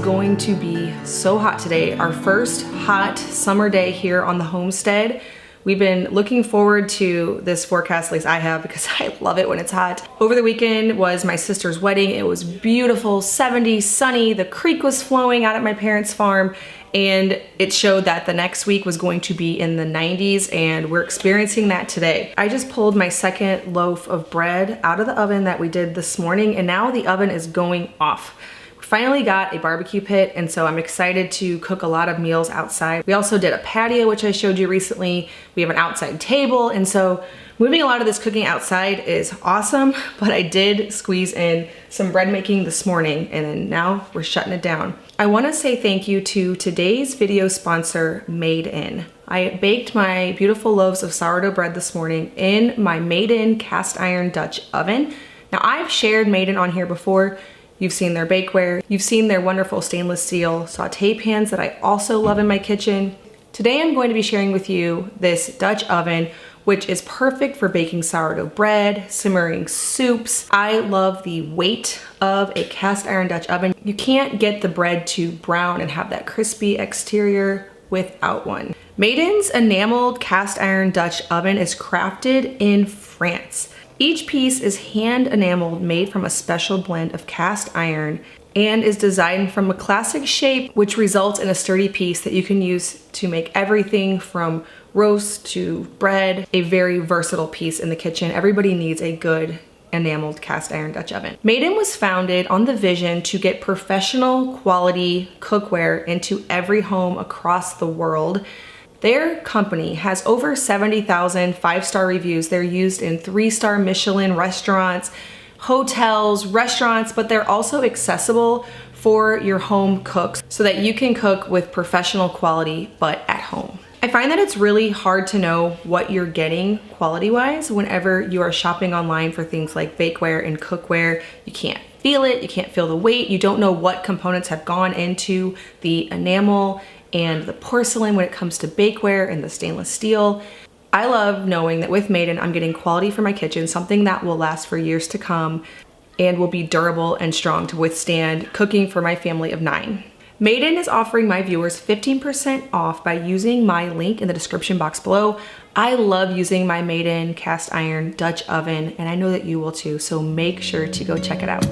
going to be so hot today. Our first hot summer day here on the homestead. We've been looking forward to this forecast, at least I have, because I love it when it's hot. Over the weekend was my sister's wedding. It was beautiful, 70, sunny. The creek was flowing out at my parents' farm, and it showed that the next week was going to be in the 90s, and we're experiencing that today. I just pulled my second loaf of bread out of the oven that we did this morning, and now the oven is going off. Finally got a barbecue pit, and so I'm excited to cook a lot of meals outside. We also did a patio, which I showed you recently. We have an outside table, and so moving a lot of this cooking outside is awesome, but I did squeeze in some bread making this morning, and then now we're shutting it down. I wanna say thank you to today's video sponsor, Made In. I baked my beautiful loaves of sourdough bread this morning in my Made In cast iron Dutch oven. Now, I've shared Made In on here before. You've seen their bakeware. You've seen their wonderful stainless steel saute pans that I also love in my kitchen. Today I'm going to be sharing with you this Dutch oven, which is perfect for baking sourdough bread, simmering soups. I love the weight of a cast iron Dutch oven. You can't get the bread to brown and have that crispy exterior without one. Made In's enameled cast iron Dutch oven is crafted in France. Each piece is hand enameled, made from a special blend of cast iron, and is designed from a classic shape, which results in a sturdy piece that you can use to make everything from roast to bread. A very versatile piece in the kitchen. Everybody needs a good enameled cast iron Dutch oven. Made In was founded on the vision to get professional quality cookware into every home across the world. Their company has over 70,000 five-star reviews. They're used in 3-star Michelin restaurants, hotels, restaurants, but they're also accessible for your home cooks so that you can cook with professional quality, but at home. I find that it's really hard to know what you're getting quality-wise whenever you are shopping online for things like bakeware and cookware. You can't feel it, you can't feel the weight, you don't know what components have gone into the enamel and the porcelain when it comes to bakeware and the stainless steel. I love knowing that with Made In, I'm getting quality for my kitchen, something that will last for years to come and will be durable and strong to withstand cooking for my family of 9. Made In is offering my viewers 15% off by using my link in the description box below. I love using my Made In cast iron Dutch oven, and I know that you will too, so make sure to go check it out.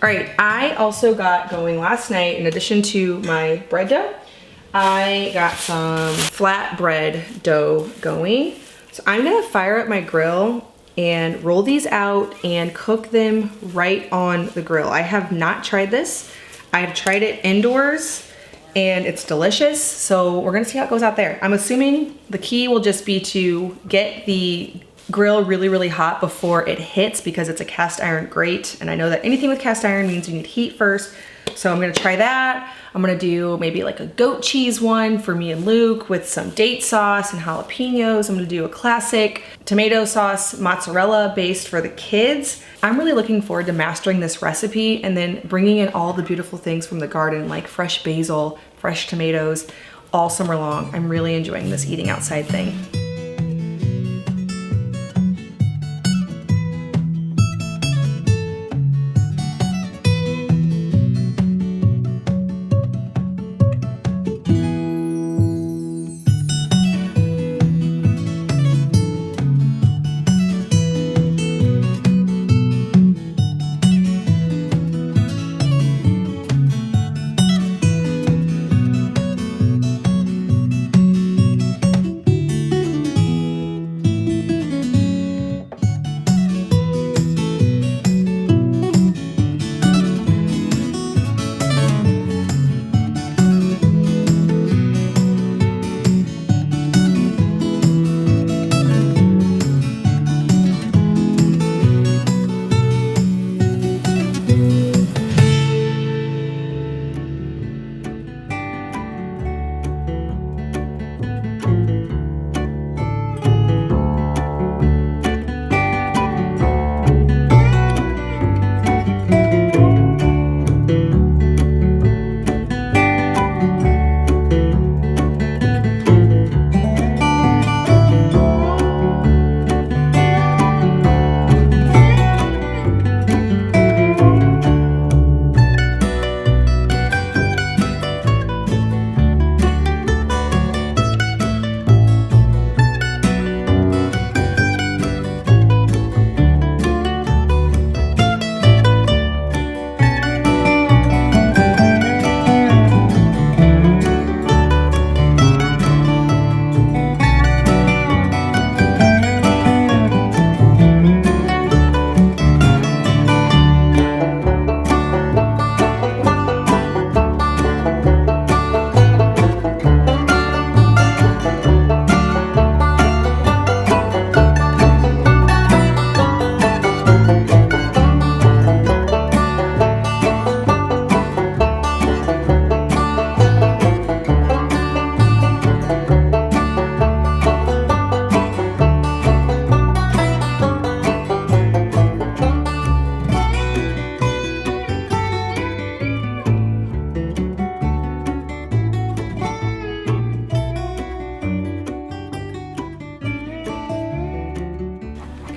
All right, I also got going last night, in addition to my bread dough, I got some flatbread dough going. So I'm gonna fire up my grill and roll these out and cook them right on the grill. I have not tried this. I've tried it indoors and it's delicious. So we're gonna see how it goes out there. I'm assuming the key will just be to get the grill really, really hot before it hits because it's a cast iron grate. And I know that anything with cast iron means you need heat first. So I'm gonna try that. I'm gonna do maybe like a goat cheese one for me and Luke with some date sauce and jalapenos. I'm gonna do a classic tomato sauce mozzarella based for the kids. I'm really looking forward to mastering this recipe and then bringing in all the beautiful things from the garden like fresh basil, fresh tomatoes all summer long. I'm really enjoying this eating outside thing.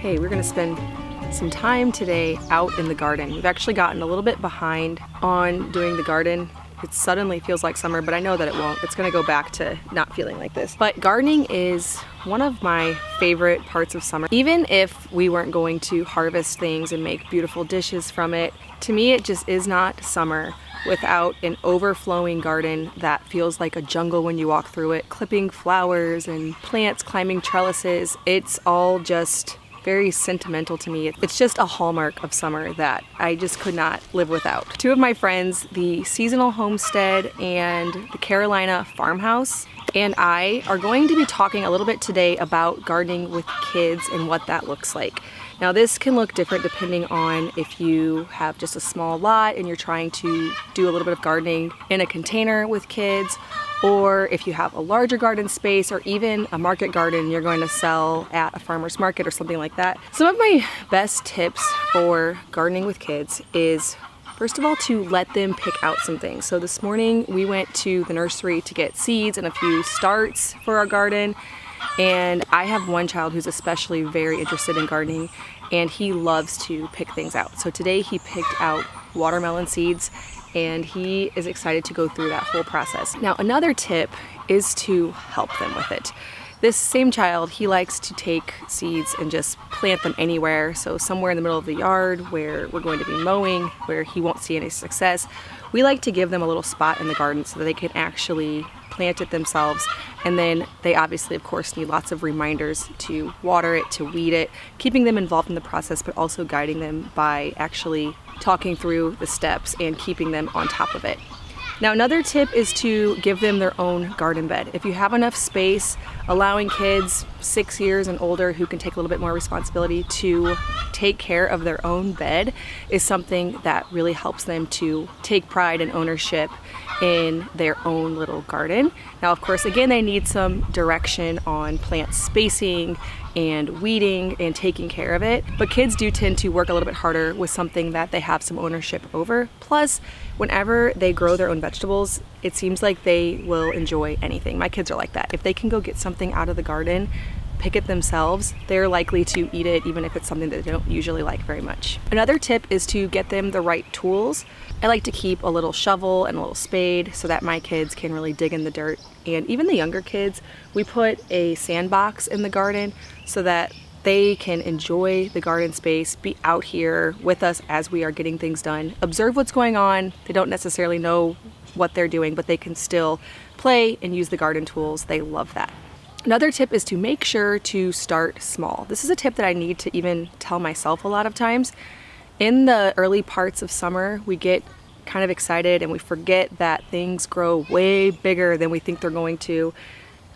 Hey, we're gonna spend some time today out in the garden. We've actually gotten a little bit behind on doing the garden. It suddenly feels like summer, but I know that it won't. It's gonna go back to not feeling like this. But gardening is one of my favorite parts of summer. Even if we weren't going to harvest things and make beautiful dishes from it, to me it just is not summer without an overflowing garden that feels like a jungle when you walk through it. Clipping flowers and plants, climbing trellises, it's all just very sentimental to me. It's just a hallmark of summer that I just could not live without. Two of my friends, the Seasonal Homestead and the Carolina Farmhouse, and I are going to be talking a little bit today about gardening with kids and what that looks like. Now this can look different depending on if you have just a small lot and you're trying to do a little bit of gardening in a container with kids, or if you have a larger garden space or even a market garden you're going to sell at a farmer's market or something like that. Some of my best tips for gardening with kids is, first of all, to let them pick out some things. So this morning we went to the nursery to get seeds and a few starts for our garden. And I have one child who's especially very interested in gardening, and he loves to pick things out. So today he picked out watermelon seeds, and he is excited to go through that whole process. Now another tip is to help them with it. This same child, he likes to take seeds and just plant them anywhere. So somewhere in the middle of the yard where we're going to be mowing, where he won't see any success. We like to give them a little spot in the garden so that they can actually plant it themselves. And then they obviously, of course, need lots of reminders to water it, to weed it, keeping them involved in the process, but also guiding them by actually talking through the steps and keeping them on top of it. Now another tip is to give them their own garden bed. If you have enough space, allowing kids 6 years and older who can take a little bit more responsibility to take care of their own bed is something that really helps them to take pride and ownership in their own little garden. Now of course, again, they need some direction on plant spacing and weeding and taking care of it, but kids do tend to work a little bit harder with something that they have some ownership over. Plus, whenever they grow their own vegetables, it seems like they will enjoy anything. My kids are like that. If they can go get something out of the garden, pick it themselves, they're likely to eat it even if it's something that they don't usually like very much. Another tip is to get them the right tools. I like to keep a little shovel and a little spade so that my kids can really dig in the dirt. And even the younger kids, we put a sandbox in the garden so that they can enjoy the garden space, be out here with us as we are getting things done, observe what's going on. They don't necessarily know what they're doing, but they can still play and use the garden tools. They love that. Another tip is to make sure to start small. This is a tip that I need to even tell myself a lot of times. In the early parts of summer, we get kind of excited and we forget that things grow way bigger than we think they're going to.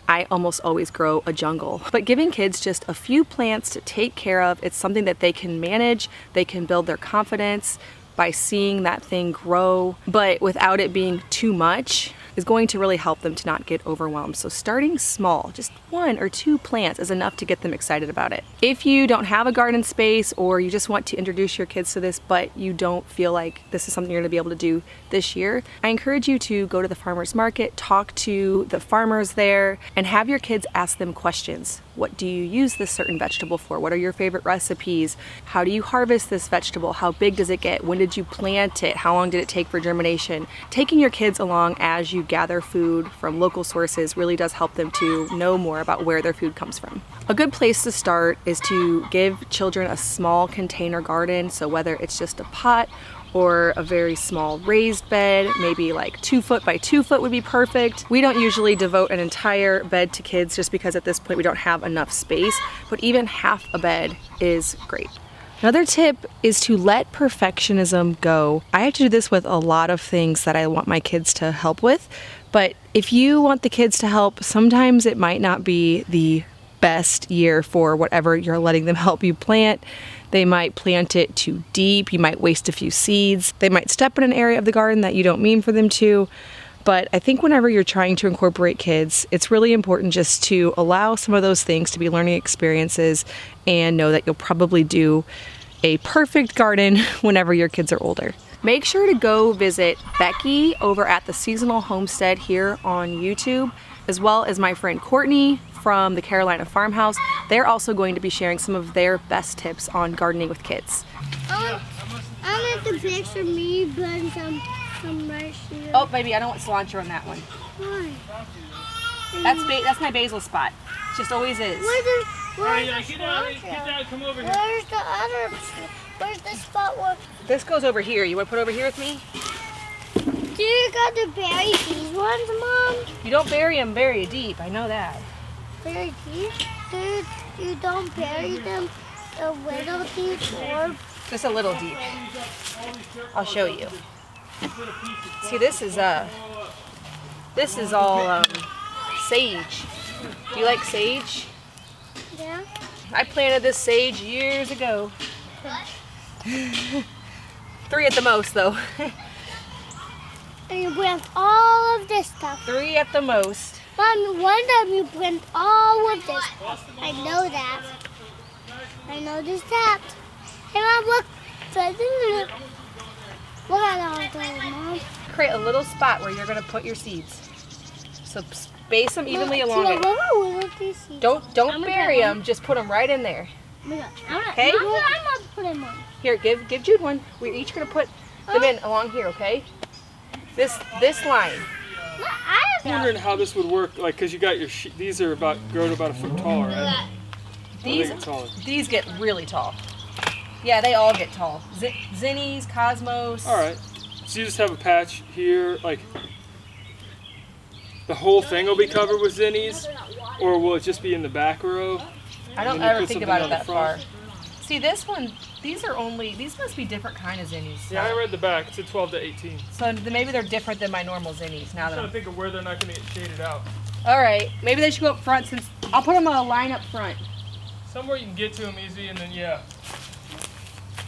I almost always grow a jungle. But giving kids just a few plants to take care of, it's something that they can manage, they can build their confidence by seeing that thing grow, but without it being too much is going to really help them to not get overwhelmed. So starting small, just 1 or 2 plants is enough to get them excited about it. If you don't have a garden space or you just want to introduce your kids to this, but you don't feel like this is something you're gonna be able to do this year, I encourage you to go to the farmer's market, talk to the farmers there, and have your kids ask them questions. What do you use this certain vegetable for? What are your favorite recipes? How do you harvest this vegetable? How big does it get? When did you plant it? How long did it take for germination? Taking your kids along as you gather food from local sources really does help them to know more about where their food comes from. A good place to start is to give children a small container garden. So whether it's just a pot or a very small raised bed, maybe like 2 foot by 2 foot would be perfect. We don't usually devote an entire bed to kids just because at this point we don't have enough space, but even half a bed is great. Another tip is to let perfectionism go. I have to do this with a lot of things that I want my kids to help with, but if you want the kids to help, sometimes it might not be the best year for whatever you're letting them help you plant. They might plant it too deep, you might waste a few seeds, they might step in an area of the garden that you don't mean for them to. But I think whenever you're trying to incorporate kids, it's really important just to allow some of those things to be learning experiences and know that you'll probably do a perfect garden whenever your kids are older. Make sure to go visit Becky over at the Seasonal Homestead here on YouTube, as well as my friend Courtney from the Carolina Farmhouse. They're also going to be sharing some of their best tips on gardening with kids. I want the picture of me putting some rice here. Oh, baby, I don't want cilantro on that one. Why? That's my basil spot. It just always is. Get down, come over here. Where's the spot where... This goes over here. You want to put it over here with me? Do you got to bury these ones, Mom? You don't bury them very deep. I know that. Very deep? You don't bury them a little deep or... Just a little deep. I'll show you. See, this is all sage. Do you like sage? Yeah. I planted this sage years ago. 3 at the most, though. And you plant all of this stuff. 3 at the most. Mom, one time you plant all of this. I know that. I know this that. Hey, Mom, look. Look at all those, Mom. Create a little spot where you're going to put your seeds. So space them evenly along it. Don't bury them. Just put them right in there. Okay? I'm gonna put them on. Here, give Jude one. We're each going to put them in along here, okay? This line. I'm wondering how this would work, like, because you got your these are grow to about 1 foot tall, right? These get really tall. Yeah, they all get tall. Zinnies, Cosmos. All right. So you just have a patch here, like the whole thing will be covered with zinnies, or will it just be in the back row? I don't ever think about it that far. See, this one, these must be different kind of zinnies. Yeah, I read the back. It's a 12 to 18. So maybe they're different than my normal zinnies. Now I'm trying to think of where they're not going to get shaded out. All right, maybe they should go up front since I'll put them on a line up front. Somewhere you can get to them easy, and then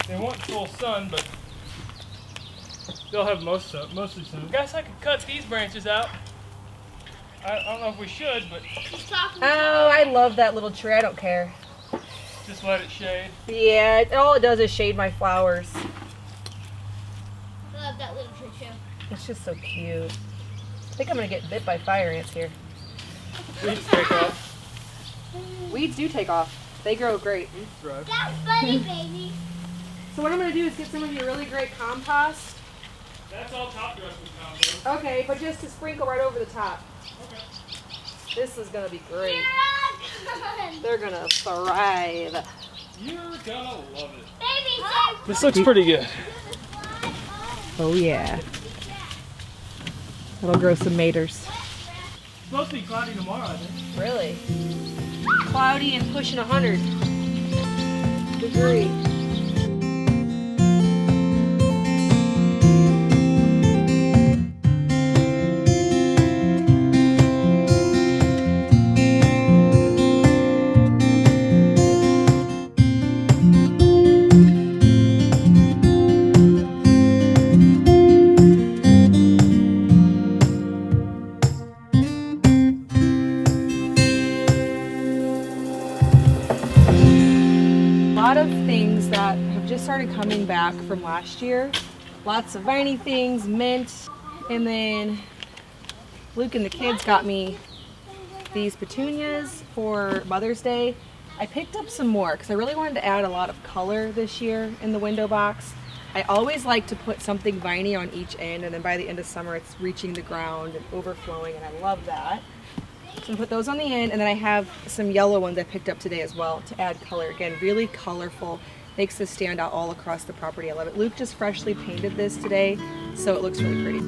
they want full sun, but they'll have mostly sun. Guys, I could cut these branches out. I don't know if we should, but oh, I love that little tree. I don't care. Just let it shade. Yeah, all it does is shade my flowers. I love that little tree too. It's just so cute. I think I'm gonna get bit by fire ants here. Weeds take off. Weeds do take off. They grow great. Weeds thrive. That's funny, baby. So what I'm gonna do is get some of your really great compost. That's all top dressing compost. Okay, but just to sprinkle right over the top. Okay. This is gonna be great. Yeah, They're gonna thrive. You're gonna love it. baby, This looks pretty good. Oh yeah. That'll grow some maters. It's supposed to be cloudy tomorrow, I think. Really? Cloudy and pushing 100 degrees. Started coming back from last year. Lots of viney things, mint, and then Luke and the kids got me these petunias for Mother's Day. I picked up some more because I really wanted to add a lot of color this year in the window box. I always like to put something viney on each end, and then by the end of summer it's reaching the ground and overflowing, and I love that. So I'm gonna put those on the end, and then I have some yellow ones I picked up today as well to add color. Again, really colorful. Makes this stand out all across the property. I love it. Luke just freshly painted this today, so it looks really pretty.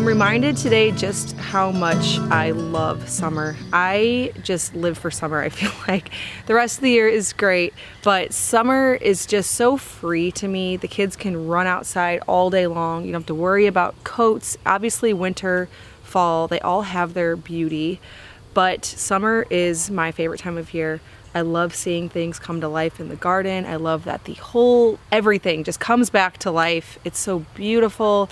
reminded today just how much I love summer. I just live for summer. I feel like the rest of the year is great, but summer is just so free to me. The kids can run outside all day long. You don't have to worry about coats. Obviously winter, fall, they all have their beauty, but summer is my favorite time of year. I love seeing things come to life in the garden. I love that everything just comes back to life. It's so beautiful.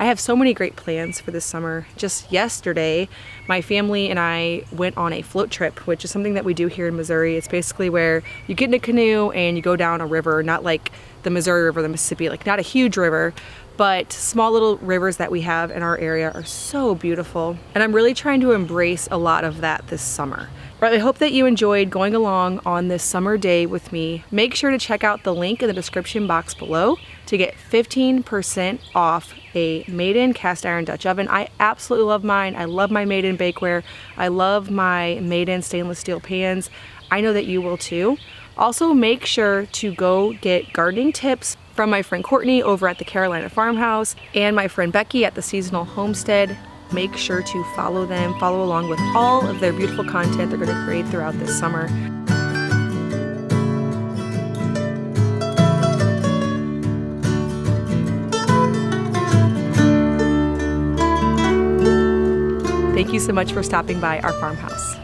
I have so many great plans for this summer. Just yesterday, my family and I went on a float trip, which is something that we do here in Missouri. It's basically where you get in a canoe and you go down a river, not like the Missouri River, the Mississippi, like not a huge river, but small little rivers that we have in our area are so beautiful. And I'm really trying to embrace a lot of that this summer. But I hope that you enjoyed going along on this summer day with me. Make sure to check out the link in the description box below to get 15% off a Made-In cast iron Dutch oven. I absolutely love mine. I love my Made-In bakeware. I love my Made-In stainless steel pans. I know that you will too. Also, make sure to go get gardening tips from my friend Courtney over at the Carolina Farmhouse and my friend Becky at the Seasonal Homestead. Make sure to follow them, follow along with all of their beautiful content they're going to create throughout this summer. Thank you so much for stopping by our farmhouse.